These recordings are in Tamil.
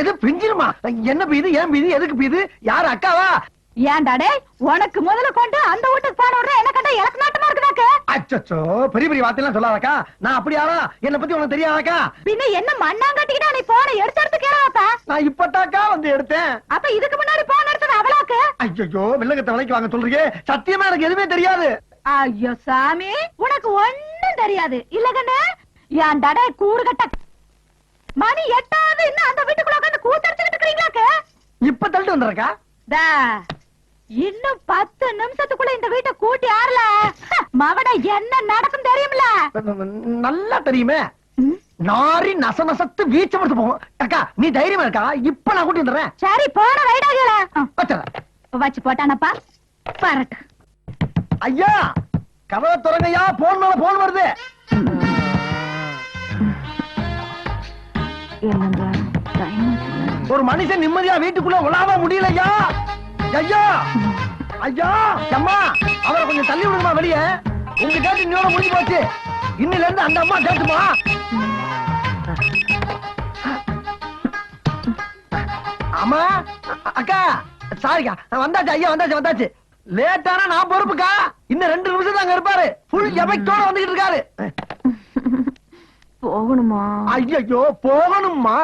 எது பிஞ்சிருமா? என்ன பீது? ஏன் பீது? எதுக்கு பீது? யாரு அக்காவா? ஏன்டாடே உனக்கு முதல்ல கொண்டு அந்த வீட்டுக்கு போன உடனே என்ன கண்டா எனக்கு நாட்டமா இருக்குதாக்க? அச்சச்சோ, பெரிய பெரிய வார்த்தையெல்லாம் சொல்லாதக்கா. நான் அப்படி ஆளா? என்ன பத்தி உனக்கு தெரியாதாக்கா? பின்ன என்ன மண்ணாங்கட்டிக்கிட்டா நீ போன எடுத்து கேளாப்பா? நான் இப்பதாக்கா வந்து எடுத்தேன். அப்ப இதுக்கு முன்னாடி போன எடுத்தது அவளாக்கு? ஐயோ, வெள்ளங்கத்தை விலைக்கு வாங்க சொல்றீங்க. சத்தியமா எனக்கு எதுவுமே தெரியாது. ஐயோ சாமி, உனக்கு ஒண்ணும் தெரியாது இல்ல கண்ணு? ஏன்டாடே கூடு கட்ட மணி 8ஆவது இன்னும் அந்த வீட்டுக்குள்ள உட்காந்து கூத்தடிச்சுக்கிட்டு இருக்கீங்களாக்க? இப்ப தள்ளிட்டு வந்துடுறக்கா. இன்னும் 10 நிமிஷத்துக்குள்ள இந்த வீட்டை கூட்டி ஆறல மகட என்ன நடக்கும் தெரியுமில்ல? நல்லா தெரியுமே. நாரி நச நசத்து வீச்ச மட்டும் போகும். அக்கா நீ தைரியமா இருக்கா? இப்ப நான் கூட்டி வந்துடுறேன். சரி போன வைடாகல வச்சு போட்டானப்பா பாரட்டு. ஐயா கதவை திறங்கய்யா. போன் மேல போன் வருது. ஒரு மனுஷன் நிம்மதியா வீட்டுக்குள்ள உலாவ முடியலையா? ஐயா ஐயா அம்மா, அவரை கொஞ்சம் தள்ளி விடுமா வெளியே. உங்க கேட்டு இன்னோட முடிஞ்சு போச்சு. இன்னில இருந்து அந்த அம்மா கேட்டுமா. அம்மா அக்கா சாரிக்கா, வந்தாச்சு. ஐயா வந்தாச்சு வந்தாச்சு. லேட்டானா நான் பொறுப்புக்கா. இன்னும் 2 நிமிஷம் தாங்க இருப்பாரு. ஃபுல் எஃபெக்டோட வந்துகிட்டு இருக்காரு. போகணுமா? ஐயோ போகணுமா?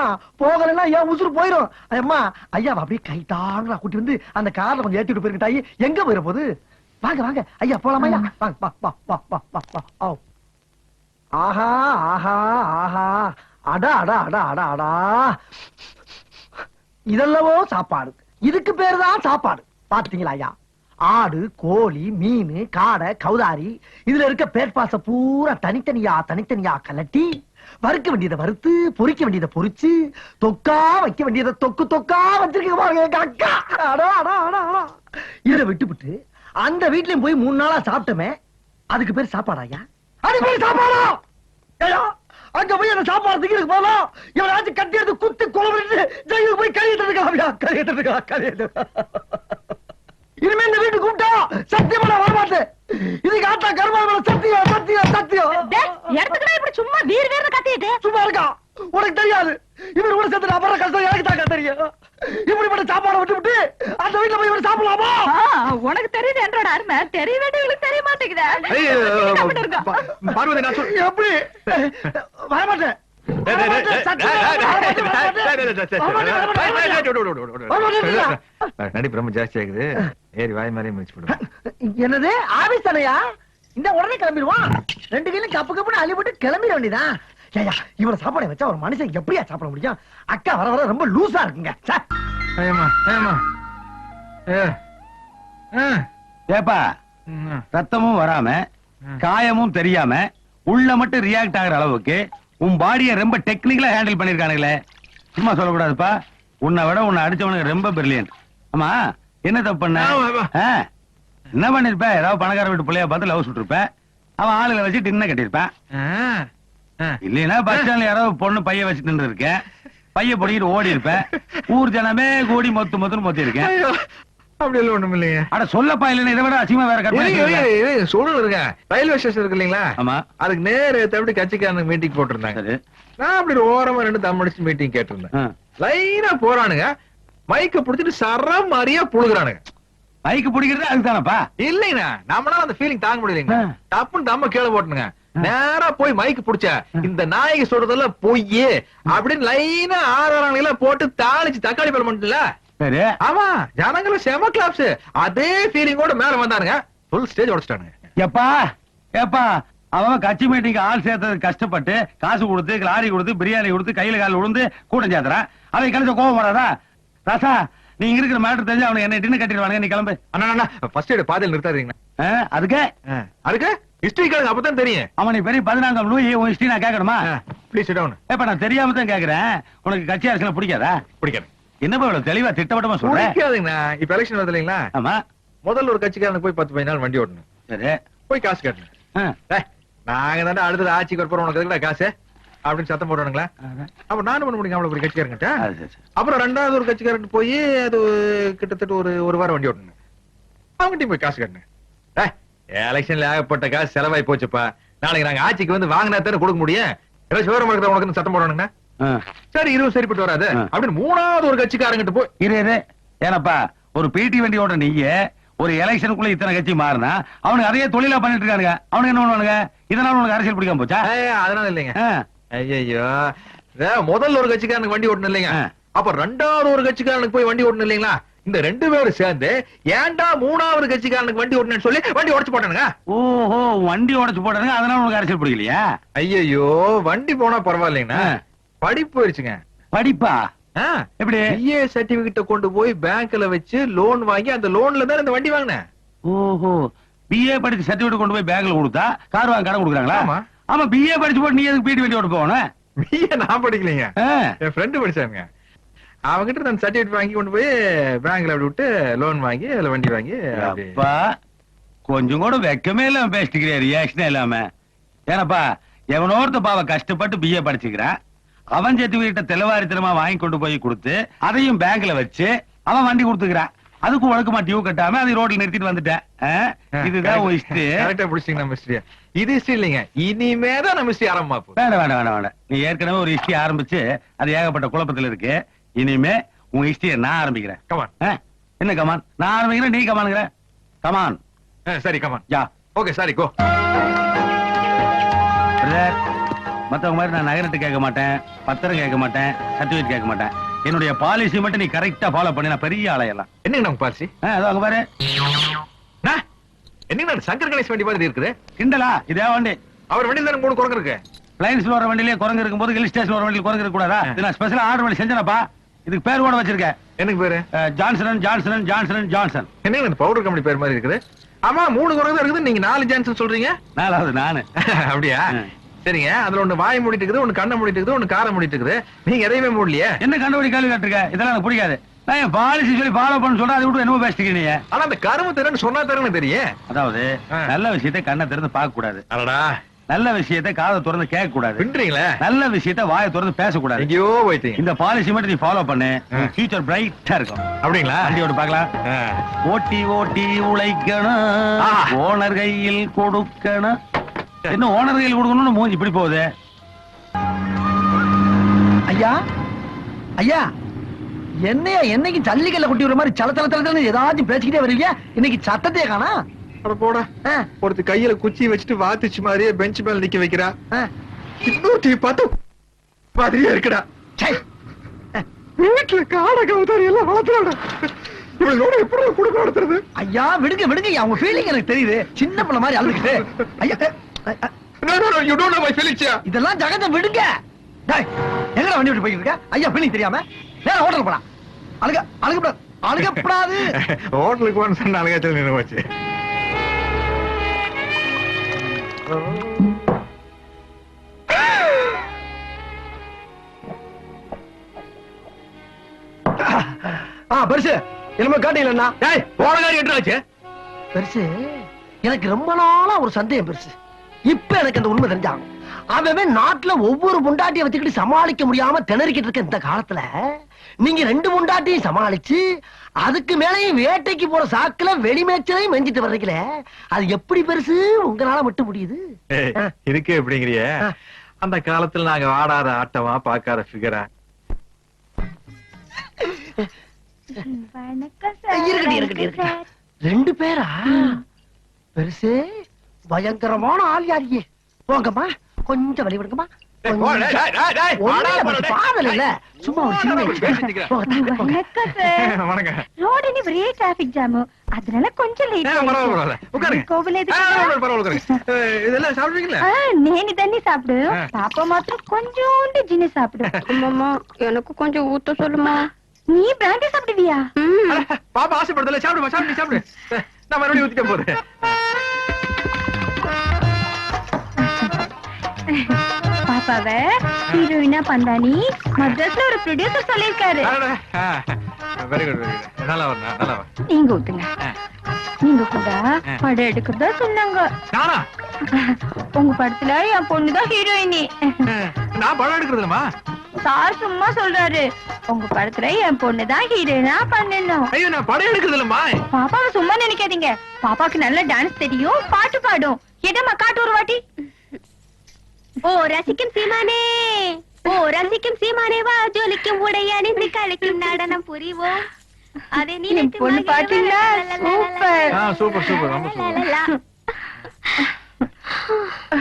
போகலன்னா ஏன் உசுறு போயிரும். அம்மா ஐயா அப்படியே கை தாங்க கூட்டி வந்து அந்த கார்ல கொஞ்சம் ஏத்திட்டு போயிருக்க. தாயி எங்க போயிட போகுது? வாங்க வாங்க ஐயா போலாமா? ஐயா வாங்க. ஆஹா ஆஹா ஆஹா, அடா அடா அடா அடா அடா. இதெல்லவோ சாப்பாடு. இதுக்கு பேரு தான் சாப்பாடு. பாத்தீங்களா ஐயா? ஆடு, கோழி, மீன், காடை, கௌதாரி, இதுல இருக்க பேர்பாச பூரா தனித்தனியா கலட்டி வறுக்க வேண்டியதை வறுத்து, பொரிக்க வேண்டியதை பொரிச்சு, தொக்கா வைக்க வேண்டியதை தொக்கா வச்சிருக்க பாருங்க அக்கா. இதை விட்டுவிட்டு அந்த வீட்லயும் போய் 3 நாளா சாப்பிட்டமே, அதுக்கு பேர் சாப்பாடாயா? அது பேர் சாப்பாடா? அங்க போய் அந்த சாப்பாடு திங்கிறதுக்கு போகலாம். இவராச்சும் கட்டி எடுத்து குத்து குழம்பு ஜெயிலுக்கு போய் கழியிட்டு இருக்கா. இனிமே இந்த வீட்டு கூப்பிட்டா சத்தியமா வரமாட்டேன். இதுக்கு ஆட்டா கருமாவள சத்தியம் சத்தியம் சத்தியம். எடுத்துக்கிட்டா இப்படி சும்மா வீர் வீர்னு கத்திட்டு சும்மா இருக்கா? உனக்கு தெரியாது. இவர் கூட சேர்த்து அப்புற கஷ்டம் எனக்கு தாக்கா தெரியும். இப்படிப்பட்ட சாப்பாடை விட்டு அந்த வீட்டுல போய் இவர் சாப்பிடலாமா? உனக்கு தெரியுது என்றோட அருமை தெரிய வேண்டியவங்களுக்கு தெரிய மாட்டேங்குதா? பார்வதி நான் எப்படி வரமாட்டேன். நடி பிரம்ம ஜாஸ்தி ஆகுது. ஏறி வாய் மாதிரியே முடிச்சு போடுவேன். என்னது ஆபீஸ் தானையா? இந்த உடனே கிளம்பிடுவான். 2 கையிலும் கப்பு கப்புன்னு அள்ளிப்பட்டு கிளம்பிட வேண்டியதான். ஏயா இவ்வளவு சாப்பாடை வச்சா ஒரு மனுஷன் எப்படியா சாப்பிட முடியும்? அக்கா வர வர ரொம்ப லூசா இருக்குங்க. ஏப்பா, ரத்தமும் வராம காயமும் தெரியாம உள்ள மட்டும் ரியாக்ட் ஆகிற அளவுக்கு உன் பாடியை ரொம்ப டெக்னிக்கலா ஹேண்டில் பண்ணிருக்கானுங்களே. சும்மா சொல்லக்கூடாதுப்பா. உன்னை விட உன்னை அடிச்சவனுக்கு ரொம்ப பிரில்லியன்ட். ஆமா, என்ன தப்பு பண்ண? என்ன பண்ணிருப்ப? ஏதாவது பணக்கார வீட்டு பிள்ளைய பார்த்து லவ் சுட்டிருப்ப. அவன் ஆளுகளை வச்சுட்டு என்ன கட்டிருப்பேன். இல்லைன்னா பஸ் ஸ்டாண்ட்ல யாராவது பொண்ணு பைய வச்சுட்டு நின்று இருக்கேன். பைய பொடிக்கிட்டு ஓடி இருப்பேன். ஊர் ஜனமே கூடி மொத்தம் மொத்தி இருக்கேன். அப்படி எல்லாம் ஒண்ணும் இல்லைங்க. அட சொல்லப்பா, இல்லைன்னா இதை விட அசிங்கமா வேற கட்ட சூழல் இருக்க. ரயில்வே ஸ்டேஷன் இருக்கு இல்லீங்களா? ஆமா. அதுக்கு நேர எப்படி கட்சிக்காரனுக்கு மீட்டிங் போட்டிருந்தாங்க. நான் அப்படி ஓரமா 2 தம் அடிச்சு மீட்டிங் கேட்டிருந்தேன். லைனா போறானுங்க. மைக்க புடிச்சிட்டு சரம் மாதிரியா புழுகுறானுங்க. மைக்கு பிடிக்கிறது அதுதானப்பா? இல்லைண்ணா, நம்மளால அந்த ஃபீலிங் தாங்க முடியலைங்க. தப்புன்னு தம்ம கீழே போட்டுனுங்க. நேரா போய் மைக்கு புடிச்ச இந்த நாயகி சொல்றதெல்லாம் பொய் அப்படின்னு லைனா ஆறாரங்களை போட்டு தாளிச்சு தக்காளி பழம் பண்ணல. ஆமா, ஜனங்களும் செம கிளாப்ஸ். அதே ஃபீலிங்கோட மேல வந்தானுங்க. Full stage உடைச்சிட்டானுங்க. எப்பா ஏப்பா, அவன் கட்சி மீட்டிங் ஆள் சேர்த்தது கஷ்டப்பட்டு காசு கொடுத்து லாரி கொடுத்து பிரியாணி கொடுத்து கையில கால விழுந்து கூட்டம் சேர்த்துறான். அவன் கழிச்ச கோபம் வராதா? ராசா, நீங்க இருக்கிற மேட்டர் தெரிஞ்சு அவனை என்ன டின்னு கட்டிடுவானுங்க. நீ கிளம்பு. அண்ணா ஃபர்ஸ்ட் எய்ட் பாதையில் நிறுத்தாதீங்க. அதுக்கு ஹிஸ்டரி கேளுங்க, அப்பதான் தெரியும். அவன் நீ பெரிய 14ஆம் லூயி, உன் ஹிஸ்டரி நான் கேட்கணுமா? Please sit down. ஏப்பா, நான் தெரியாம தான் கேக்குறேன். உனக்கு கட்சி அரசியல் பிடிக்காதா? பிடிக்காது. என்னப்பா இவ்வளவு தெளிவா திட்டவட்டமா சொல்றேன்? பிடிக்காதுங்கண்ணா. இப்ப எலெக்ஷன் வருது இல்லைங்களா? ஆமா. முதல்ல ஒரு கட்சிக்காரனுக்கு போய் 10-15 நாள் வண்டி ஓட்டணும். சரி, போய் காசு கட்டணும். நாங்க தானே அடுத்தது ஆட்சிக்கு வரப்போறோம், உனக்கு எதுக்குடா காசு அப்படின்னு சத்தம் போடுறானுங்களா? அப்ப நானும் பண்ண முடியும் அவ்வளவு ஒரு கட்சிக்காரங்கிட்ட. அப்புறம் 2வது ஒரு கட்சிக்காரன் போய் அது கிட்டத்தட்ட ஒரு வாரம் வண்டி ஓட்டணும். அவங்ககிட்டயும் போய் காசு கட்டணும். எலெக்ஷன்ல ஆகப்பட்ட காசு செலவாய் போச்சுப்பா. நாளைக்கு நாங்க ஆட்சிக்கு வந்து வாங்கினா தானே கொடுக்க முடியும். ஏதாவது சிவரம் இருக்கிற உனக்கு சத்தம் போடுறானுங்க. சரி 20 சரிப்பட்டு வராது அப்படின்னு மூணாவது ஒரு கட்சிக்காரங்கிட்ட போய் இரு ஏனப்பா ஒரு பிடி வண்டியோட நீயே ஒரு எலெக்ஷனுக்குள்ள இத்தனை கட்சி மாறினா அவனுக்கு அதையே தொழிலா பண்ணிட்டு இருக்கானுங்க. அவனுக்கு என்ன பண்ணுவானுங்க? இதனால உனக்கு அரசியல் பிடிக்காம போச்சா? அதனால இல்லைங்க. ஐயோ முதல்ல ஒரு கட்சிக்காரனுக்கு வண்டி ஓட்டணும் இல்லைங்க, அப்ப ரெண்டாவது ஒரு கட்சிக்காரனுக்கு போய் வண்டி ஓட்டணும் இல்லைங்களா? இந்த 2 பேரும் சேர்ந்து ஏன்டா மூணாவது கட்சிக்காரனுக்கு வண்டி ஓட்டணும்னு சொல்லி வண்டி உடைச்சு போட்டானுங்க. ஓஹோ, வண்டி உடைச்சு போட்டானுங்க, அதனால உனக்கு அரசியல் பிடிக்கலையா? ஐயோ வண்டி போனா பரவாயில்லைங்கண்ணா, படிப்பு போயிருச்சுங்க. படிப்பா? எப்படி? பிஏ சர்டிபிகேட்ட கொண்டு போய் பேங்க்ல வச்சு லோன் வாங்கி அந்த லோன்ல தான் இந்த வண்டி வாங்கினேன். ஓஹோ, பிஏ படிச்சு சர்டிபிகேட் கொண்டு போய் பேங்க்ல கொடுத்தா கார் வாங்க கடன் கொடுக்குறாங்களா? ஆமா, பிஏ படிச்சு போட்டு நீ எதுக்கு பிடி வண்டி ஓட்ட போகணும்? பிஏ நான் படிக்கலைங்க, என் ஃப்ரெண்டு படிச்சாங்க. அவங்கிட்ட நான் சர்டிபிகேட் வாங்கி கொண்டு போய் பேங்க்ல அப்படி விட்டு லோன் வாங்கி அதுல வண்டி வாங்கி. அப்பா கொஞ்சம் கூட வெக்கமே இல்லாம பேசிக்கிறேன், ரியாக்ஷனே இல்லாம. ஏனப்பா எவனோர்த்த பாவ கஷ்டப்பட்டு பிஏ படிச்சுக்கிறான், அவன் சர்டிபிகேட்ட தெளிவாரித்தனமா வாங்கி கொண்டு போய் கொடுத்து அதையும் பேங்க்ல வச்சு அவன் வண்டி கொடுத்துக்கிறான். அதுக்கு ஒழுக்கமா டியூ கட்டாம அதை ரோட்ல நிறுத்திட்டு வந்துட்டேன். இதுதான் உன் ஹிஸ்டரி. கரெக்டா புடிச்சீங்க நம்ம ஹிஸ்டரி. இது ஹிஸ்டரி இல்லைங்க, இனிமேதான் நம்ம ஹிஸ்டரி ஆரம்பமா. வேண்டாம். நீ ஏற்கனவே ஒரு ஹிஸ்டரி ஆரம்பிச்சு அது ஏகப்பட்ட குழப்பத்துல இருக்கு. இனிமே உன் ஹிஸ்டரியை நான் ஆரம்பிக்கிறேன். கமான். என்ன கமான்? நான் ஆரம்பிக்கிறேன், நீ கமானுங்கிற. கமான். சரி கமான். யா. ஓகே சாரி கோ. மத்தவங்க மாதிரி நான் நகரத்து கேட்க மாட்டேன், பத்திரம் கேட்க மாட்டேன், சர்டிபிகேட் கேட்க மாட்டேன். என்னுடைய பாலிசி மட்டும் நீ கரெக்டா ஃபாலோ பண்ணி நான் பெரிய ஆளையெல்லாம். என்னங்க நம்ம பாலிசி? அதோ அங்க பாரு. என்னங்க சங்கர் கணேஷ் வண்டி மாதிரி இருக்குது? கிண்டலா? இதே வண்டி அவர் வண்டியில தானே 3 குரங்கு இருக்கு. பிளைன்ஸ்ல வர வண்டியிலே குரங்கு இருக்கும் போது ஹில் ஸ்டேஷன் வர வண்டியில் குரங்கு இருக்க கூடாதா? இது நான் ஸ்பெஷல் ஆர்டர் பண்ணி செஞ்சேனப்பா. இதுக்கு பேர் கூட வச்சிருக்கேன். எனக்கு பேரு ஜான்சன் ஜான்சன் ஜான்சன் ஜான்சன். என்னங்க இந்த பவுடர் கம்பெனி பேர் மாதிரி இருக்குது? ஆமா 3 குரங்கு தான் இருக்குது, நீங்க 4 ஜான்சன் சொல்றீங்க. 4வது நானு. அப்படியா? சரிங்க, அதுல ஒண்ணு வாய் மூடிட்டு இருக்குது, ஒண்ணு கண்ணை மூடிட்டு இருக்குது, ஒண்ணு காரை மூடிட்டு இருக்குது. நீங்க எதையுமே மூடலையே. என்ன கண்டுபிடி கேள்வி கேட்டிருக்க? இதெல்லாம் எனக்கு பிடிக்காது. நான் என் பாலிசி சொல்லி ஃபாலோ பண்ண சொல்றேன், அதை விட்டு என்னமோ பேசிட்டீங்க நீங்க. ஆனா அந்த கரும்பு திறன்னு சொன்னா தரன்னு தெரியும். அதாவது நல்ல விஷயத்தை கண்ணை திறந்து பார்க்க கூடாது, அடடா நல்ல விஷயத்தை காதை திறந்து கேட்க கூடாது, பின்றீங்களே நல்ல விஷயத்தை வாயை திறந்து பேசக்கூடாது. எங்கேயோ போயிட்டீங்க. இந்த பாலிசி மட்டும் நீ ஃபாலோ பண்ணு, ஃபியூச்சர் பிரைட்டா இருக்கும். அப்படிங்களா? வண்டியோட பார்க்கலாம். ஓட்டி ஓட்டி உழைக்கணும், ஓனர் கையில் கொடுக்கணும். என்ன ஓனர் கையில் கொடுக்கணும்னு மூஞ்சி இப்படி போகுது? ஐயா ஐயா, என்னையா என்னைக்கு ஜல்லிக்கல்ல கொட்டி விடுற மாதிரி சல தல தல ஏதாச்சும் பேசிக்கிட்டே வருவீங்க, இன்னைக்கு சத்தத்தையே காணா. போட ஒருத்த கையில குச்சி வச்சுட்டு வாத்துச்சு மாதிரியே பெஞ்ச் மேல நிக்க வைக்கிறா. இன்னொருத்தி பார்த்து மாதிரியே இருக்குடா. வீட்டுல காட கவுதாரி எல்லாம் வளர்த்துறாடா. இவளோட எப்படி குடும்பம் நடத்துறது? ஐயா விடுங்க விடுங்க, அவங்க ஃபீலிங் எனக்கு தெரியுது. சின்ன பிள்ளை மாதிரி அழுதுக்கு. ஐயா you don't know my feelings. இதெல்லாம் ஜகத்தை விடுங்க. டேய் எங்கடா வண்டி விட்டு போயிட்டு இருக்க? ஐயா ஃபீலிங் தெரியாம நேரா ஹோட்டல் போடா. அழுகப்படாது. ஹோட்டலுக்கு போன்னு சொன்ன அழுகாச்சல் நின்று போச்சு. பெருசு என்னமோ காட்டீங்களா? டேய் போன காரி எட்டாச்சு. பெருசு எனக்கு ரொம்ப நாளா ஒரு சந்தேகம் பெருசு. இப்ப எனக்கு அந்த உண்மை தெரிஞ்சாங்க. அவன் நாட்டுல ஒவ்வொரு முண்டாட்டியை வச்சுக்கிட்டு சமாளிக்க முடியாம திணறிக்கிட்டு இருக்க இந்த காலத்துல நீங்க 2 முண்டாட்டியும் சமாளிச்சு அதுக்கு மேலையும் வேட்டைக்கு போற சாக்குல வெளிமேச்சலையும் மெஞ்சிட்டு வர்றீங்களே, அது எப்படி பெருசு உங்களால மட்டும் முடியுது? இருக்கு எப்படிங்கிறிய? அந்த காலத்துல நாங்க ஆடாத ஆட்டமா பார்க்காத ஃபிகரா. இருக்கட்டும் 2 பேரா? பெருசு பயங்கரமான ஆள் யாரியே. போங்கம்மா கொஞ்சம் வழி விடுங்கம்மா. பாதல் இல்ல சும்மா ஒரு சின்ன ரோடு ஒரே டிராபிக் ஜாம், அதனால கொஞ்சம் நேனி தண்ணி சாப்பிடு, பாப்பா மாத்திரம் கொஞ்சோண்டு ஜினி சாப்பிடு. அம்மா எனக்கு கொஞ்சம் ஊத்த சொல்லுமா. நீ பிராண்டி சாப்பிடுவியா? பாப்பா ஆசைப்படுதல, சாப்பிடுமா சாப்பிடு சாப்பிடு. நான் மறுபடியும் ஊத்திட்டேன் போறேன். பாப்பாவை ஹீரோயினா பந்தானி மദ്രാஸ்ல ஒரு ப்ரொடியூசர் சொல்லிருக்காரு. Very good very good. நல்லா வரணும் நல்லா வா. நீங்க ஊத்துங்க. நீங்க கூட படம் எடுக்கிறதா சொன்னாங்க. நானா? உங்க படத்துல என் பொண்ணுதான் ஹீரோயினி. நான் படம் எடுக்கிறதுலமா? சார் சும்மா சொல்றாரு, உங்க படத்துல என் பொண்ணுதான் ஹீரோயினா பண்ணணும். ஐயோ நான் படம் எடுக்கிறதுலமா. பாப்பாவை சும்மா நினைக்காதீங்க, பாப்பாக்கு நல்ல டான்ஸ் தெரியும், பாட்டு பாடும். எதமா காட்டு ஒரு வாட்டி. ஓ ரசிகன் சீமானே ஓ ரசிக்கும் சீமானேவா ஜொலிக்கும் உடை அணிந்து கலைக்கும் நடனம் புரிவோம் அதை என் பொண்ணு பாத்தீங்களா? சூப்பர். சூப்பர் சூப்பர் ரொம்ப சூப்பர்.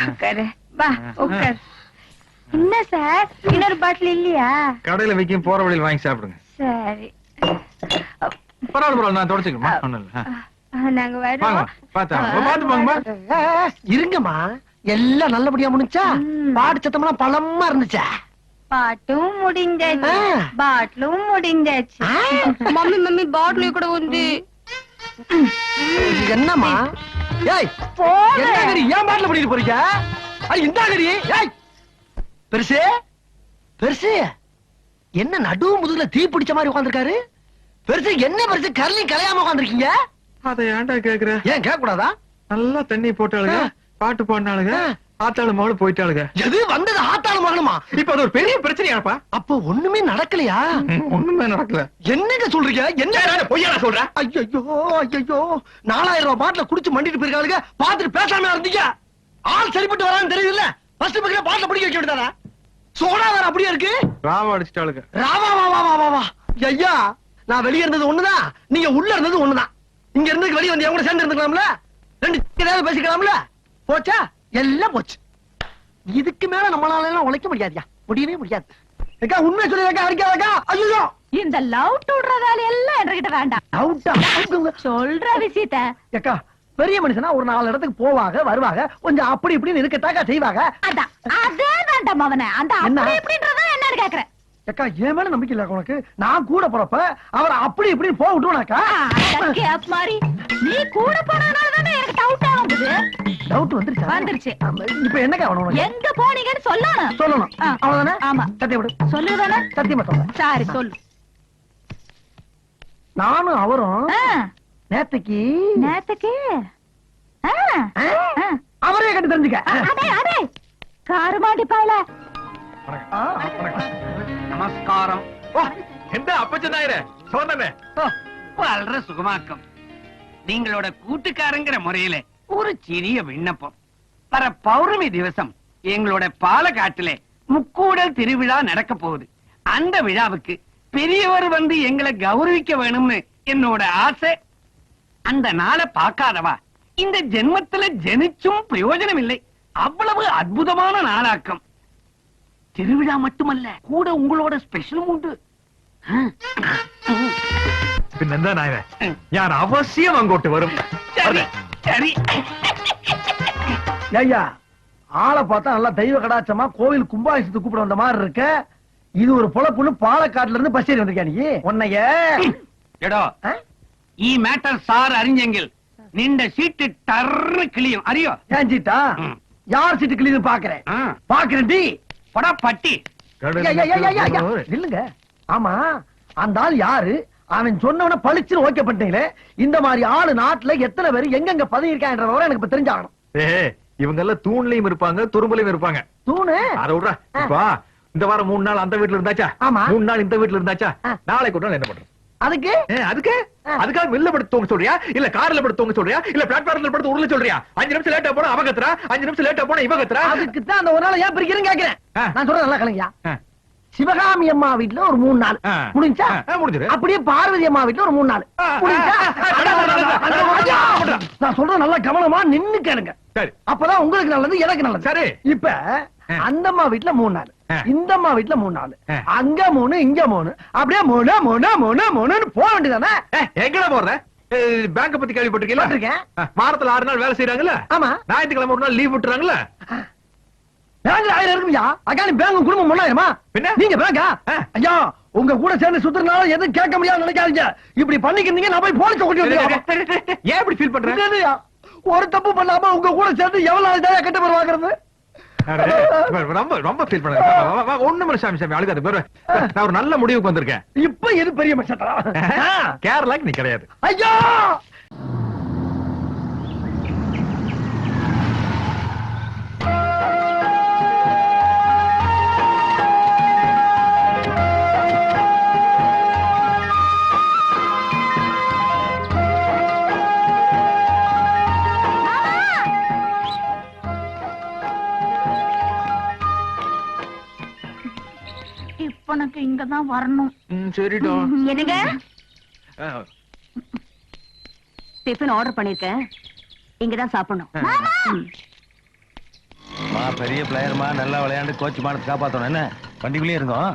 உட்காரு. வா உட்கார். என்ன சார் இன்னொரு பாட்டில் இல்லையா? கடையில விக்கும் போற வழியில் வாங்கி சாப்பிடுங்க. சரி பரவாயில்ல நான் தொடச்சுக்கமா ஒண்ணும் இல்ல. நாங்க வாங்க வரோம். பாத்து வாங்கம்மா. இருங்கம்மா, எல்லாம் நல்லபடியா முடிஞ்சா? பாட்டு சத்தம்லாம் பலமா இருந்துச்சா? பாட்டும் முடிஞ்சாச்சு, பாட்டிலும் முடிஞ்சாச்சு. மம்மி மம்மி பாட்டில் கூட வந்து என்னம்மா? ஏய் போங்க. என்ன கறி ஏன் பாட்டில பண்ணிட்டு போறீங்க? இந்த கறி ஏய் பெருசு பெருசு என்ன நடு முதுகுல தீ பிடிச்ச மாதிரி உட்கார்ந்திருக்காரு? பெருசு என்ன பெருசு கரலி கலையாம உட்கார்ந்திருக்கீங்க? அத ஏன்டா கேக்குற? ஏன் கேட்க கூடாதா? நல்லா தண்ணி போட்டாளுங்க, பாட்டு பாடினாளுங்க, ஆத்தாளு மகளும் போயிட்டாளுங்க. எது வந்தது ஆத்தாளு மகனுமா? இப்ப அது ஒரு பெரிய பிரச்சனையாப்பா. அப்ப ஒண்ணுமே நடக்கலையா? ஒண்ணுமே நடக்கல. என்னங்க சொல்றீங்க? என்ன பொய்யா சொல்ற? ஐயோ ஐயோ 4000 ரூபாய் பாட்டில குடிச்சு மண்டிட்டு போயிருக்காளுங்க. பாத்துட்டு பேசாம இருந்தீங்க. ஆள் சரிப்பட்டு வரான்னு தெரியுதுல்ல? ஃபர்ஸ்ட் பக்கத்துல பாட்டில பிடிக்க வைக்க வேண்டியதானே? சோடா வேற அப்படியே இருக்கு. ராவா அடிச்சிட்டாளுங்க. ராவா வா வா வா வா வா. ஐயா நான் வெளிய இருந்தது ஒண்ணுதான், நீங்க உள்ள இருந்தது ஒண்ணுதான். இங்க இருந்து வெளிய வந்து கூட சேர்ந்து இருந்துக்கலாம்ல? ரெண்டு ஏதாவது பேசிக்கலாம்ல? போச்சா? எல்லாம் போச்சு. இதுக்கு மேல நம்மளால எல்லாம் உழைக்க முடியாதுயா, முடியவே முடியாது. அக்கா உண்மை சொல்லிருக்கா அடிக்காதக்கா. ஐயோ இந்த லவ் டுடுறதால எல்லாம் என்கிட்ட வேண்டாம். அவுட்டா சொல்ற விஷயத்த அக்கா பெரிய மனுஷனா ஒரு 4 இடத்துக்கு போவாங்க வருவாங்க, கொஞ்சம் அப்படி இப்படின்னு இருக்கட்டாக்கா செய்வாங்க. அதான் அதே வேண்டாம் அவனை. அந்த என்ன? அப்படி இப்படின்றத என்னன்னு கேக்குறேன். அக்கா என் மேல நம்பிக்கை இல்ல உனக்கு? நான் கூட போறப்ப அவர் அப்படி இப்படின்னு போக விட்டுருவானாக்கா? கேப் மாதிரி நீ கூட போனதுனால தானே எனக்கு டவுட்டா வந்தது. டவுட் வந்துருச்சா? வந்துருச்சு. ஆமா, இப்ப என்னக்கா வேணும் உனக்கு? எங்க போனீங்கன்னு சொல்லணும். சொல்லணும். ஆ. அவ்வளவுதானே? ஆமா. சத்தியம் விடு. சொல்லுதானே? சத்தியமா சொல்றேன். சரி சொல்லு. நானும் அவரும் ஆ, நேத்துக்கு நேத்துக்கு ஆ, ஆ, ஆ. அவரே கண்டு தெரிஞ்சுக்க. அடே அடே காருமாண்டி பாயல. ஆ, நமஸ்காரம். எந்த அப்பச்சனாயிர சொன்னே வாழ்ற சுகமாக்கம். நீங்களோட கூட்டுக்காரங்கிற முறையில ஒரு சிறிய விண்ணப்பம். வர பௌர்ணமி திவசம் எங்களோட பாலக்காட்டுல முக்கூடல் திருவிழா நடக்க போகுது. அந்த விழாவுக்கு பெரியவர் வந்து எங்களை கௌரவிக்க வேணும்னு என்னோட ஆசை. அந்த நாளை பார்க்காதவா இந்த ஜென்மத்துல ஜெனிச்சும் பிரயோஜனம் இல்லை. அவ்வளவு அற்புதமான நாளாக்கம். திருவிழா மட்டுமல்ல, கூட உங்களோட ஸ்பெஷல் உண்டு. പിന്നെന്താ നായന ഞാൻ അവശ്യം അങ്ങോട്ട് വരും. சரி சரி. ஐயா ஆளை பார்த்தா நல்லா தெய்வ கடாட்சமா கோவில் கும்பாபிஷத்துக்கு கூப்பிட வந்த மாதிரி இருக்க. இது ஒரு பொழப்புன்னு பாலக்காட்டுல இருந்து பஸ் ஏறி வந்திருக்கியா நீ? உன்னைய എടോ ഈ മാറ്റർ സാർ അറിഞ്ഞെങ്കിൽ നിന്റെ സീറ്റ് ടർന്ന് കിളിയും അറിയോ? ஏஞ்சிட்டா யார் சீட்டு கிளீது பாக்குறேன் ആ, பாக்குறேன் டி. പോടാ പട്ടി. இல்லங்க. ஆமா அந்த ஆள் யாரு? அவன் சொன்னவன பளிச்சுன்னு ஓகே பண்ணிட்டீங்களே. இந்த மாதிரி ஆளு நாட்டுல எத்தனை பேர் எங்கெங்க பதவி இருக்கான்ற எனக்கு இப்ப தெரிஞ்சாகணும். இவங்க எல்லாம் தூண்லயும் இருப்பாங்க, துரும்புலயும் இருப்பாங்க. தூணு அத விடுறா. இப்ப இந்த வாரம் 3 நாள் அந்த வீட்டுல இருந்தாச்சா? ஆமா. 3 நாள் இந்த வீட்டுல இருந்தாச்சா? நாளைக்கு ஒரு நாள் என்ன பண்றது? அதுக்கு அதுக்கு அதுக்காக வெளில படுத்து தூங்க சொல்றியா, இல்ல கார்ல படுத்து தூங்க சொல்றியா, இல்ல பிளாட்ஃபார்ம்ல படுத்து உருள சொல்றியா? 5 நிமிஷம் லேட்டா போனா அவ கத்துறா, 5 நிமிஷம் லேட்டா போனா இவ கத்துறா. அதுக்கு தான் அந்த ஒரு நாள் ஏன் பிரிக்கிறேன்னு கேக்குறேன். நான் சொல்றது நல்லா கலங்கயா. ஆ. சிவகாமி அம்மா வீட்டுல ஒரு 3 நாள் ஆ. முடிஞ்சா? முடிஞ்சிரு. அப்படியே பார்வதி அம்மா வீட்டுல ஒரு 3 நாள் முடிஞ்சா? நான் சொல்றது நல்லா கவனமா நின்னு கேளுங்க. சரி அப்பதான் உங்களுக்கு நல்லது, எனக்கு நல்லது. சரி. இப்ப அந்த அம்மா வீட்டுல 3 நாள், இந்த அம்மா வீட்டுல 3 நாள், அங்க 3 இங்க 3, அப்படியே 3 3 3 3ன்னு போக வேண்டியதானே? எங்கடா போறத? பேங்க பத்தி கேள்விப்பட்டிருக்கீங்களா? பட்டிருக்கேன். வாரத்துல 6 நாள் வேலை செய்யறாங்கல்ல? ஆமா. ஞாயிற்றுக்கிழமை ஒரு நாள் லீவ் விட்டுறாங்கல்ல? பேங்க்ல 1000 இருக்குயா. அக்கானி பேங்க் குடும்பம் 3000மா? பின்ன? நீங்க பேங்கா? ஆ. ஐயா உங்க கூட சேர்ந்து சுத்துறனால எதுவும் கேட்க முடியாது நினைக்காதீங்க. இப்படி பண்ணிக்கிறீங்க நான் போய் போலீஸ் கொண்டு வந்து. ஏன் இப்படி ஃபீல் பண்ற? இல்லையா, ஒரு தப்பு பண்ணாம உங்க கூட சேர்ந்து எவ்வளவு நாள் தான் கட்ட பேர் வாங்குறது? அடே, ரொம்ப ரொம்ப ஃபீல் பண்ண. ஒண்ணும் இல்ல சாமி, சாமி அழுகாத. பாரு, நான் ஒரு நல்ல முடிவுக்கு வந்திருக்கேன். இப்ப எது பெரிய மச்சா? கேரளாக்கு நீ கிடையாது. ஐயா எனக்கு இங்கதான் வரணும். சரிடா. என்னங்க டிஃபன் ஆர்டர் பண்ணிருக்கேன், இங்கதான் சாப்பிடணும். பெரிய பிளேயர்மா, நல்லா விளையாண்டு கோச் மானத்தை காப்பாத்தணும். என்ன வண்டிக்குள்ளே இருந்தோம்.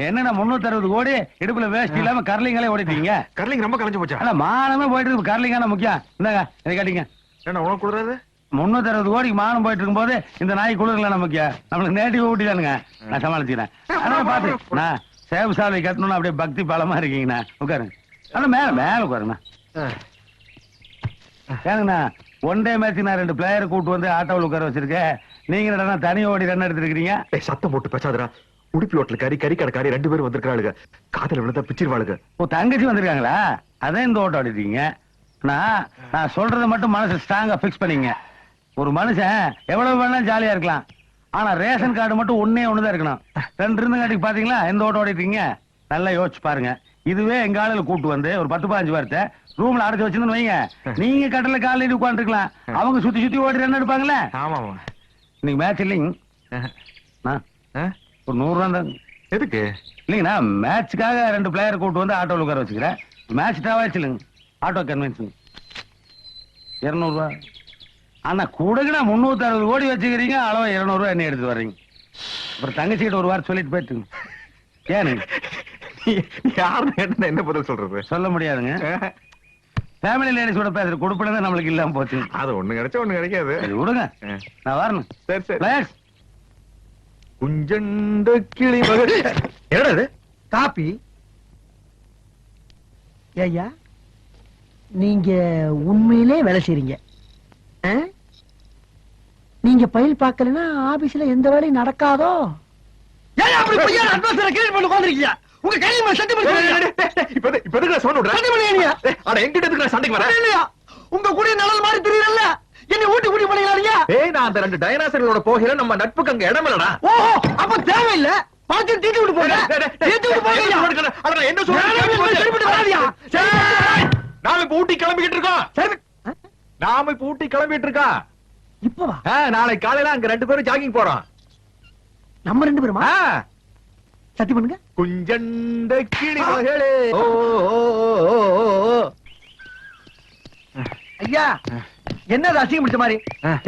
என்னடா 360 கோடி இடுப்புல வேஸ்ட் இல்லாம கர்லிங்களே ஓடிட்டீங்க. கர்லிங் ரொம்ப கலைஞ்சு போச்சா? அட மானமே போயிட்டு இருக்கு, கர்லிங்கான முக்கியம். இந்தாங்க இதை காட்டிங்க. என்ன உனக்கு கொடுறாரு? 360 கோடிக்கு மானம் போயிட்டு இருக்கும் போது இந்த நாய் குளிர்லாம் முக்கியம். நம்மளுக்கு நேட்டிவ் ஊட்டிதானுங்க. நான் சமாளிச்சுக்கிறேன். அதான் பாத்து நான் சேவ் சாலை கட்டணும்னு அப்படியே பக்தி பாலமா இருக்கீங்கண்ணா. உட்காருங்க. ஆனா மேல மேல உட்காருங்கண்ணா. ஏனுங்கண்ணா ஒன் டே மேட்ச் நான் 2 பிளேயர் கூட்டு வந்து ஆட்டோவில் உட்கார வச்சிருக்கேன். நீங்க என்னடா தனி ஓடி ரன் எடுத்துருக்கீங்க? சத்தம் போட்டு பேசாதடா. உடுப்பி ஹோட்டல் கறி கடைக்காரி 2 பேரும் வந்திருக்காளுங்க. காதல விழுந்தா பிச்சிருவாளுங்க. ஓ தங்கச்சி வந்திருக்காங்களா? அதான் இந்த ஓட்டம் ஓடிட்டீங்க. நான் சொல்றத மட்டும் மனசு ஸ்ட்ராங்கா பிக்ஸ் பண்ணீங்க. ஒரு மனுஷன் எவ்வளவு வேணா ஜாலியா இருக்கலாம், ஆனா ரேஷன் கார்டு மட்டும் ஒன்னே ஒண்ணுதான் இருக்கணும். 2 இருந்தங்காட்டிக்கு பாத்தீங்களா எந்த ஓட்டம் ஓடிட்டீங்க. நல்லா யோசிச்சு பாருங்க. இதுவே எங்க ஆளுல கூட்டு வந்து ஒரு 10-15 பேர்த்த ரூம்ல அடைச்சு வச்சுன்னு வைங்க, நீங்க கடல காலையில உட்காந்து இருக்கலாம். அவங்க சுத்தி சுத்தி ஓடி ரன் எடுப்பாங்களே. ஆமா இன்னைக்கு மேட்ச் இல்லைங்க. ஒரு 100 ரூபா தான். எதுக்கு இல்லைங்கண்ணா மேட்சுக்காக 2 பிளேயர் கூட்டு வந்து ஆட்டோவில் உட்கார வச்சுக்கிறேன். மேட்ச் டாவாச்சு இல்லைங்க. ஆட்டோ கன்வென்ஸ் 200 ரூபா. ஆனா கூடங்கண்ணா 360 கோடி வச்சுக்கிறீங்க, அளவு 200 ரூபா என்ன எடுத்து வர்றீங்க. அப்புறம் தங்கச்சிக்கிட்ட ஒரு வாரம் சொல்லிட்டு போயிட்டுங்க. ஏனுங்க யாருன்னு என்ன பதில் சொல்றது? சொல்ல முடியாதுங்க. ஃபேமிலி லேடிஸ் கூட பேசுற கொடுப்பனதான் நம்மளுக்கு இல்லாம போச்சு. அது ஒண்ணு கிடைச்சா ஒண்ணு கிடைக்காது. விடுங்க, நான் வரணும். சரி சரி. பிளேயர்ஸ் குஞ்சண்ட கிளி மகள். என்னடா இது? காப்பி. ஐயா நீங்க உண்மையிலே வேலை செய்றீங்க. நீங்க பயில் பார்க்கலன்னா ஆபீஸ்ல எந்த வேலையும் நடக்காதோ. ஏன் அப்படி பொய்யா அட்வான்ஸ்ல கிரியேட் பண்ணி உட்கார்ந்திருக்கீங்க? உங்க கையில மேல சட்டை பண்ணி இப்ப எதுக்கு சவுண்ட் விடுற? சட்டை பண்ணியா? அட என்கிட்ட எதுக்கு சண்டைக்கு வர? இல்லையா உங்க கூட நல்ல மாதிரி தெரியல. என்ன ஊட்டி பண்ணிக்கலாம்யா? ஏய் நான் அந்த 2 டைனாசர்களோட போகிற நம்ம நட்புக்கு அங்க இடம் இல்லடா. ஓஹோ அப்ப தேவையில்லை. பாத்து தீட்டி விட்டு போங்க. தீட்டி விட்டு போங்க. அட என்ன சொல்றீங்க? நாம இப்ப ஊட்டி கிளம்பிட்டு இருக்கோம். சரி நாம இப்ப ஊட்டி கிளம்பிட்டு இருக்கோம். இப்பவா? நாளைக்கு காலையில அங்க 2 பேரும் ஜாகிங் போறோம். நம்ம 2 பேருமா? சத்தி பண்ணுங்க. குஞ்சண்ட கிளி மகளே. ஓ ஐயா என்ன அசிங்கம் பிடிச்ச மாதிரி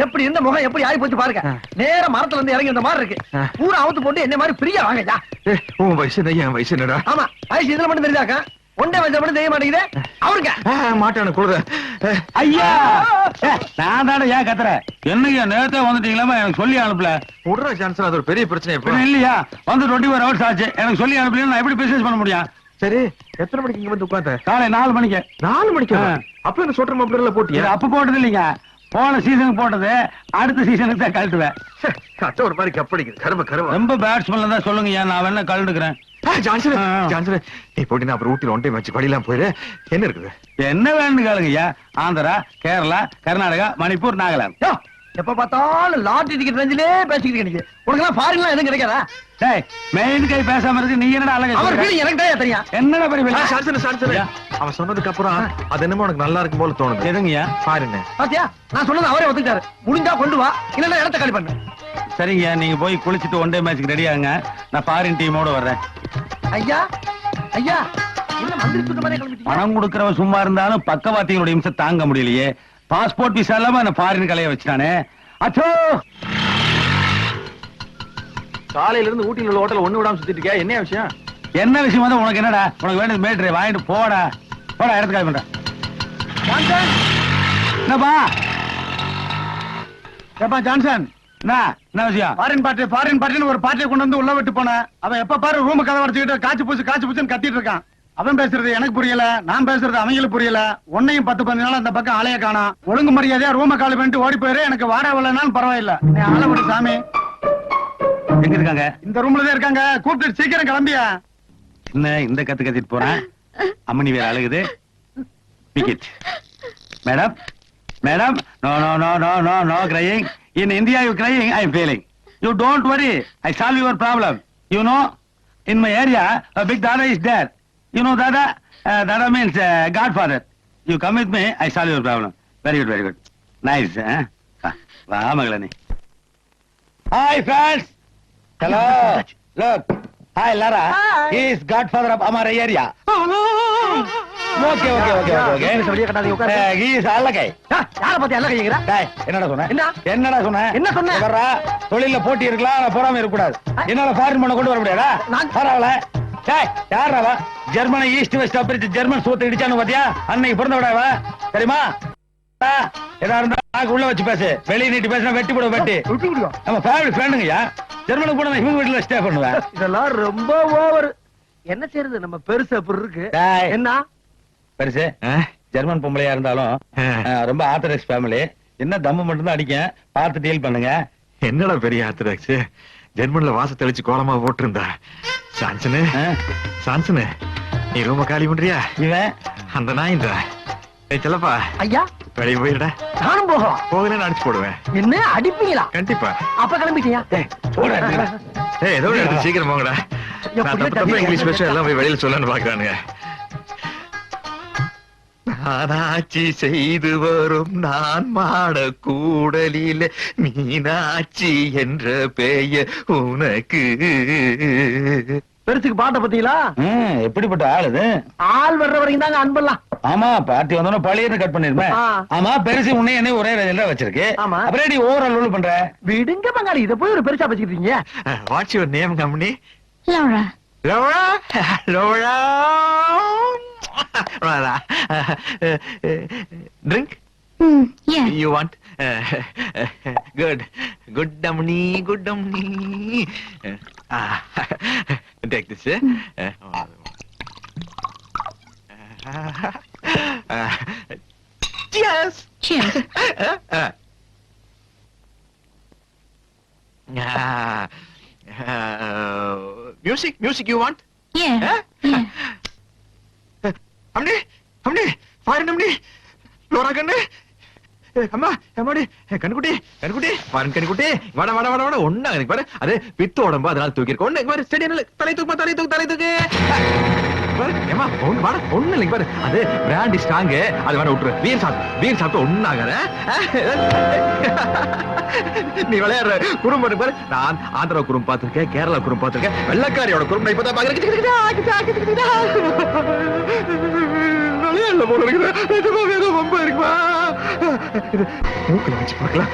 எப்படி இருந்த முகம் எப்படி ஆகி போச்சு பாருங்க. நேர மரத்துல இருந்து இறங்கி இந்த மாதிரி இருக்கு. பூரா அவுத்து போட்டு என்ன மாதிரி பிரியா வாங்கய்யா. உன் வயசு என் வயசு என்னடா? ஆமா வயசு இதுல மட்டும் தெரிஞ்சாக்கா ஒன்றே வயசுல மட்டும் தெரிய மாட்டேங்குது. அவருங்க மாட்டானு கொடுற. ஐயா நான் தானே ஏன் கத்துறேன். என்னையா நேரத்தை வந்துட்டீங்களா? எனக்கு சொல்லி அனுப்பல. விடுற சான்ஸ் அது ஒரு பெரிய பிரச்சனை. இல்லையா வந்து 24 hours ஆச்சு. எனக்கு சொல்லி அனுப்பல. நான் எப்படி பிசினஸ் பண்ண முடியும்? சரி எத்தனை மணிக்கு இங்க வந்து உட்கார்ந்த? காலை 4 மணிக்கு. 4 மணிக்கு? அப்ப இந்த சொல்ற மாப்பிள்ள போட்டியா? அப்ப போட்டது இல்லைங்க, போன சீசனுக்கு போட்டது. அடுத்த சீசனுக்கு தான் கழட்டுவேன். கச்ச ஒரு மாதிரி கப்படிக்குது. கரும கரும. ரொம்ப பேட்ஸ்மேன் தான் சொல்லுங்க. நான் வேணா கழண்டுக்கிறேன். ஜான்சன் நீ போட்டினா அப்புறம் ஊட்டில ஒன் டைம் வச்சு படிலாம் போயிரு. என்ன இருக்குது? என்ன வேணும்னு கேளுங்கய்யா. ஆந்திரா, கேரளா, கர்நாடகா, மணிப்பூர், நாகாலாந்து. எப்ப பார்த்தாலும் லாட்டரி டிக்கெட் ரேஞ்சிலே பேசிக்கிட்டு கிடைக்குது. உனக்கு எல்லாம் ஃபாரின்லாம் எதுவும் கிடைக்காதா? டேய் மெயின் கை பேசாம இருக்கு. நீ என்னடா அழகா அவர் ஃபீலிங் எனக்கு தான் தெரியும். என்னடா பெரிய அவன் சொன்னதுக்கு அப்புறம் அது என்னமோ உனக்கு நல்லா இருக்கும் போல தோணுது. எதுங்கய்யா? பாருங்க பாத்தியா நான் சொன்னது அவரே ஒத்துக்கிட்டாரு. முடிஞ்சா கொண்டு வா, இல்லன்னா இடத்த காலி பண்ணு. சரிங்கய்யா நீங்க போய் குளிச்சுட்டு ஒன் டே மேட்ச்க்கு ரெடி ஆகுங்க. நான் ஃபாரின் டீமோட வர்றேன். ஐயா ஐயா என்ன மந்திரி சுத்த மாதிரி கிளம்பிட்டீங்க? பணம் கொடுக்கறவன் சும்மா இருந்தாலும் பக்கவாத்தியோட இம்சை தாங்க முடியலையே. பாஸ்போர்ட் விசா இல்லாம என்ன ஃபாரின் கலைய வச்சுட்டானே. அச்சோ காலையில இருந்து ஊட்டில உள்ள ஹோட்டல் ஒண்ணு விடாம சுத்திட்டு இருக்கியா? என்ன விஷயம்? என்ன விஷயம் வந்து உனக்கு என்னடா? உனக்கு வேண்டியது மேட்ரு வாங்கிட்டு போடா. போடா இடத்துக்கு கால் பண்றேன். என்னப்பா ஏப்பா ஜான்சன் என்ன விஷயம்? ஃபாரின் பார்ட்டின்னு ஒரு பார்ட்டியை கொண்டு வந்து உள்ள விட்டு போன. அவன் எப்ப பாரு ரூம் கதை வரைச்சுக்கிட்டு காய்ச்சி பூச்சுன்னு கத்திட்டு இருக்கான். அவன் பேசுறது எனக்கு புரியல, நான் பேசுறது அவங்களுக்கு புரியல. உன்னையும் 10-15 நாள் அந்த பக்கம் ஆளைய காணோம். ஒழுங்கு மரியாதையா ரூம காலி பண்ணிட்டு ஓடி போயிரு. எனக்கு வாடகை வரலனாலும் பரவாயில்ல. நீ ஆள விடு சாமி. எங்க இருக்காங்க? இந்த ரூம்ல தான் இருக்காங்க. கூப்பிட்டு சீக்கிரம் கிளம்பியா. என்ன இந்த கத்து கத்திட்டு போறேன்? அம்மனி வேற அழுகுது. பிகிட் madam, madam, no no no no no no crying. In India you crying, I am feeling. You don't worry, I solve your problem. You know, in my area a big dada is there. You know dada? Dada means godfather. You come with me, I solve your problem. Very good, very good. Nice, eh? Va magalani. Hi friends. Hello. Look. Hi Lara. Hi. He is godfather of our area. Okay. வெளியே கட்டாதீங்க, உட்காரு. He is Allakai. யார பத்தி எல்லாம் கைங்கிறா? டேய், என்னடா சொன்ன? என்ன? என்னடா சொன்ன? என்ன சொன்ன? வர்றா, தொழில்ல போட்டி இருக்கலாம், ஆனா பொறாமை இருக்க கூடாது. என்னால ஃபாரின் பண்ண கொண்டு வர முடியாதா? பரவாயில்ல. டேய், யாரா? ஜெர்மனி ஈஸ்ட் வெஸ்ட் அப்பிரிச்சு ஜெர்மன் சூத்தை இடிச்சானு பாத்தியா? அன்னைக்கு பிறந்த விடாவ. தெரியுமா? ஏதா இருந்தா நாக்கு உள்ள வச்சு பேசு. வெளிய நீட்டி பேசினா வெட்டி போடுவ வெட்டி. விட்டு விடுவா. நம்ம ஃபேமிலி ஃப்ரெண்டுங்கயா. ஜெர்மனுக்கு போனா இவங்க வீட்டுல ஸ்டே பண்ணுவேன். இதெல்லாம் ரொம்ப ஓவர். என்ன செய்யறது? நம்ம பெருசு அப்படி இருக்கு. டேய். என்ன பெருசு ஜெர்மன் பொம்பளையா இருந்தாலும் ரொம்ப ஆர்த்தடாக்ஸ் ஃபேமிலி. என்ன தம்மு மட்டும் தான் அடிக்க. பார்த்து டீல் பண்ணுங்க. என்னடா பெரிய ஆர்த்தடாக்ஸ்? ஜெர்மன்ல வாச தெளிச்சு கோலமா போட்டிருந்தா. சான்சனு, சான்சனு, நீ ரூம காலி பண்றியா? இவன் அந்த நாயின்றா. ஏய் செல்லப்பா, ஐயா, வெளிய போயிடா. நானும் போகலாம். போகலன்னு அடிச்சு போடுவேன். என்ன அடிப்பீங்களா? கண்டிப்பா. அப்ப கிளம்பிட்டியா? போடா. ஏய் ஏதோ எடுத்து சீக்கிரம் போங்கடா. நான் தப்பு இங்கிலீஷ் பேச எல்லாம் போய் வெளியில சொல்லன்னு பாக்குறானுங்க. நானாட்சி செய்து வரும் நான் மாட கூடலில மீனாட்சி என்ற பெயர் உனக்கு. பெருசுக்கு பாட்ட பத்தீங்களா? எப்படிப்பட்ட ஆள் இது? ஆள் வர்ற வரைக்கும் தாங்க அன்பெல்லாம். ஆமா, பார்ட்டி வந்தோம் பழைய கட் பண்ணிருப்பேன். ஆமா, பெருசு உன்னை என்ன ஒரே ரஜினா வச்சிருக்கு. ஆமா. அப்புறம் நீ ஓவர் லோல் பண்ற. விடுங்க பங்காளி, இத போய் ஒரு பெருசா வச்சுக்கிட்டீங்க. What's your name company? Laura. Laura, Laura. Drink? Yeah. You want? Good. Good dummy, good dummy. Take this. Cheers. Cheers. Music you want? Yeah. Yeah. அம்னே பாரு அம்னே லோரா கண்ணு அம்மா அம்மாடி கண்ணுக்குட்டி பாரு கண்ணுக்குட்டி வட ஒண்ணா எனக்கு பாரு அது பித்து உடம்பு அதனால தூக்கி இருக்க ஒண்ணு பாரு ஸ்டெடி தலை தூக்கு பாரு ஏமா ஒண்ணு இல்லைங்க பாரு அது பிராண்டி ஸ்ட்ராங் அது வேணா விட்டுரு வீர் சாப்பிட்டு ஒண்ணாகற நீ விளையாடுற குறும்பு பாரு நான் ஆந்திரா குறும்பு பார்த்திருக்கேன் கேரளா குறும்பு பார்த்திருக்கேன் வெள்ளக்காரியோட குறும்பு இப்பதான் பாக்குறேன் விளையாடல போல இருக்குது ரொம்ப இருக்குமா மூக்கில் வச்சு பார்க்கலாம்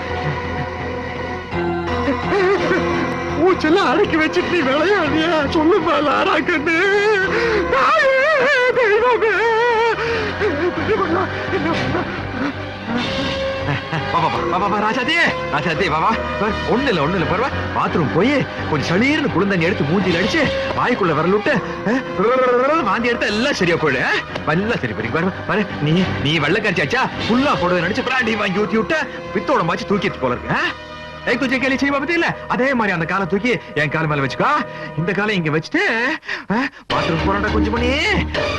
மூச்செல்லாம் அடக்கி வச்சுட்டு நீ விளையாடியா சொல்லுமா லாரா கண்ணு தெய்வமே ராஜாதே பாபா ஒண்ணு இல்ல பரவா பாத்ரூம் போய் கொஞ்சம் சளீர்னு குளிர்ந்தண்ணி எடுத்து மூஞ்சில அடிச்சு வாய்க்குள்ள வரல விட்டு வாந்தி எடுத்தா எல்லாம் சரியா போயிடு எல்லாம் சரி பாரு பாரு நீ வெள்ளக்கரிச்சாச்சா ஃபுல்லா போடுவது நினைச்சு பிராண்டி வாங்கி ஊத்தி விட்ட பித்தோட மாச்சு தூக்கிட்டு போல இருக்கு एक तुझे के लिए चाहिए बाबा இல்ல அதே மாதிரி அந்த காலை தூக்கி என் கால் மேல வச்சுக்கோ இந்த காலை இங்க வச்சிட்டு பாத்ரூம் போறடா கொஞ்சம் பண்ணி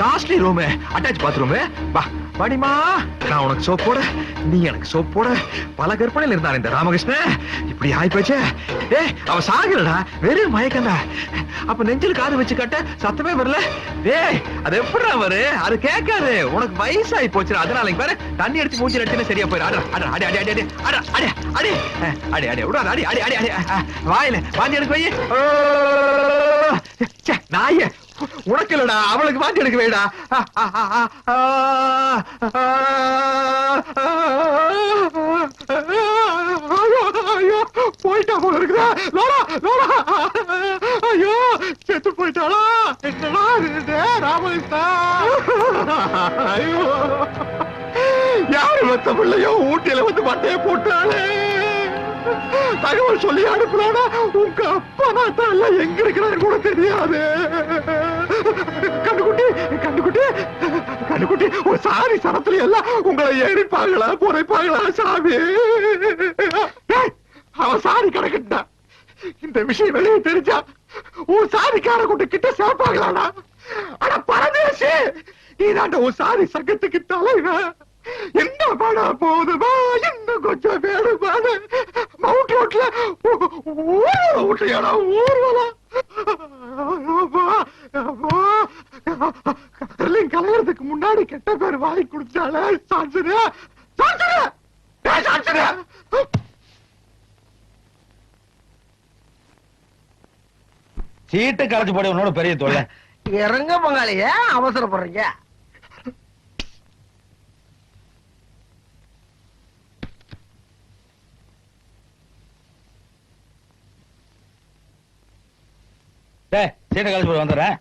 காஸ்ட்லி ரூம் அட்டாச் பாத்ரூம் வா பாடிமா நான் உனக்கு சோப் போட நீ எனக்கு சோப் போட பல கற்பனையில இருந்தான் இந்த ராமகிருஷ்ணன் இப்படி ஆயி போச்சு ஏய் அவ சாகலடா வெறும் மயக்கண்டா அப்ப நெஞ்சில காது வச்சு கட்ட சத்தமே வரல ஏய் அது எப்படிடா வரு அது கேட்காது உனக்கு வயசாகி போச்சு அதனால பாரு தண்ணி அடிச்சு மூஞ்சி அடிச்சுன்னா சரியா போயிரு அடி விடாத அடி வாயில வாந்தி எடுக்க வை நாய உனக்கு இல்லடா அவளுக்கு வாந்தி எடுக்க வைடா போயிட்டா போல இருக்குதா லோலா ஐயோ செத்து போயிட்டாளா என்னடா ராமகிருஷ்ணா ஐயோ யாரு வந்த பிள்ளையோ ஊட்டியில வந்து மட்டையை போட்டாளே தகவல் சொல்லி அனுப்புறானா உங்க அப்பா தான் எல்லாம் எங்க இருக்கிறாரு கூட தெரியாது. கண்டுகுட்டி கண்டுகுட்டி கண்டுகுட்டி ஒரு சாரி சனத்துல எல்லாம் உங்களை எரிப்பாங்களா புரைப்பாங்களா சாமி. டேய், அவன் சாரி கிடக்கிட்டான். இந்த விஷயம் வெளியே தெரிஞ்சா உன் சாரிக்கார கூட்ட கிட்ட சேர்ப்பாங்களாடா. ஆனா பரதேசி நீதாண்ட உன் சாரி சங்கத்துக்கு தலைவன். என்ன பண்ண போதுமா இன்னும் கொஞ்சம் வேணுமானு மவுண்ட் ரோட்ல ஊர்வலம் ஊர்வலம் கலையறதுக்கு முன்னாடி கெட்ட பேர் வாங்கி குடிச்சால சான்சரு சான்சரு சான்சரு. சீட்டு களைச்சு போட உன்னோட பெரிய தொல்லை. இறங்க பங்காளிய அவசரப்படுறீங்க. டேய், சீட்டை களைச்சு போட வந்துடுறேன்.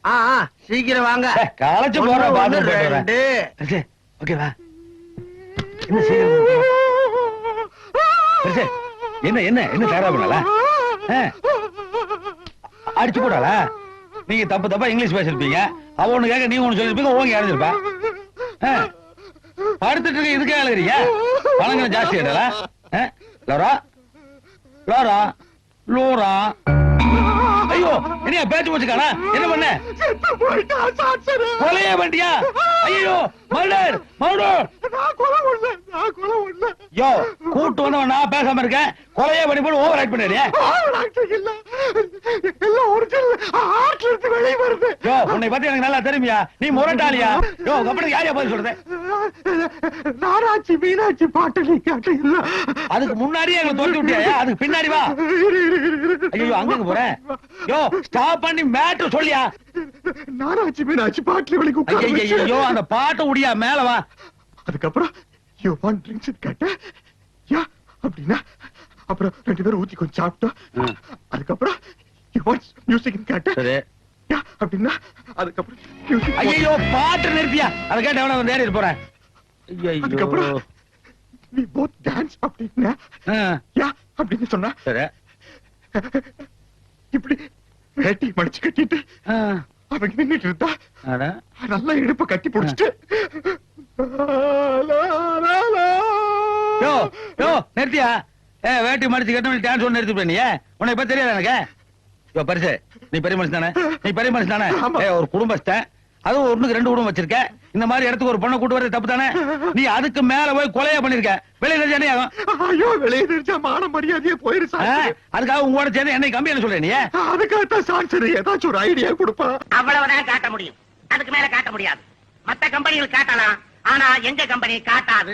சீக்கிரம் வாங்க. டேய், களைச்சு போற பாத்ரூம் போயிட்டு வரேன். ஓகேவா? என்ன சீக்கிரம் என்ன என்ன என்ன தயாரா பண்ணல? அடிச்சு போடால. நீங்க தப்பு தப்பா இங்கிலீஷ் பேசிருப்பீங்க. அவ ஒண்ணு கேட்க நீங்க ஒண்ணு சொல்லிருப்பீங்க. ஓங்கி அடைஞ்சிருப்பா. படுத்துட்டு இருக்க இதுக்கே அழுகிறீங்க. பணங்கள் ஜாஸ்தி ஆயிடல. Lola Lola Lola. ஐயோ, என்ன பேச்சு போச்சுக்கானா? என்ன பண்ண? கொலையே வண்டியா? ஐயோ, மர்டர் மர்டர். யோ, கூட்டு வந்தவன் நான் பேசாம இருக்கேன். கொலையே பண்ணி போட்டு ஓவர் ஆக்ட் பண்ணிடுறியா? வெளியே வருது. யோ, உன்னை பத்தி எனக்கு நல்லா தெரியுமியா? நீ முரட்டாளியா? யோ, கப்பலுக்கு யாரையா பதில் சொல்றது? நாராட்சி மீனாட்சி பாட்டு நீ கேட்ட இல்ல. அதுக்கு முன்னாடியே எங்களை தோண்டி விட்டியா? அதுக்கு பின்னாடி வா. ஐயோ, அங்க போறேன். யோ, ஸ்டாப் பண்ணி மேட்டர் சொல்லியா? நாராட்சி மீனாட்சி பாட்டுல வெளிக்கு ஐயோ, அந்த பாட்டை உடியா மேல வா. அதுக்கப்புறம் யூ வாண்ட் ட்ரிங்க்ஸ் கேட்ட. யா அப்படின்னா அப்புறம் ரெண்டு பேரும் ஊத்தி கொஞ்சம் சாப்பிட்டோம். அதுக்கப்புறம் யூ வாண்ட் மியூசிக் கேட்ட. சரி. யா அப்படின்னா அதுக்கப்புறம் மியூசிக். ஐயோ, பாட்டு நிறுத்தியா? அதை கேட்ட எவன வந்து ஏறி போறேன். அதுக்கப்புறம் we both dance அப்படின்னா யா அப்படின்னு சொன்னா. சரி. இப்படி வேட்டி மடிச்சு கட்டிட்டு அவங்க நின்னுட்டு இருந்தா நல்லா இடுப்ப கட்டி புடிச்சிட்டு யோ யோ நிறுத்தியா? வேட்டி மடிச்சு கட்ட டான்ஸ் ஒண்ணு நிறுத்தி நீ உன்னை இப்ப தெரியாது எனக்கு. யோ பரிசு, நீ பெரிய மனுஷன் தானே? நீ பெரிய மனுஷன் தானே? ஒரு குடும்பஸ்தன், அதுவும் ஒண்ணுக்கு ரெண்டு குடும்பம் வச்சிருக்க. இந்த மாதிரி இடத்துக்கு ஒரு பொண்ணை கூட்டு வரது தப்பு தானே? நீ அதுக்கு மேல போய் கொலையா பண்ணிருக்க. வெளியே தெரிஞ்சா என்ன ஆகும்? ஐயோ, வெளியே தெரிஞ்சா மான மரியாதையே போயிருச்சு. அதுக்காக உங்களோட சேர்ந்து என்னை கம்பி என்ன சொல்ற நீ? அதுக்காகத்தான் சான்சர் ஏதாச்சும் ஒரு ஐடியா கொடுப்பா. அவ்வளவுதான் காட்ட முடியும். அதுக்கு மேல காட்ட முடியாது. மத்த கம்பெனிகள் காட்டலாம், ஆனா எங்க கம்பெனி காட்டாது.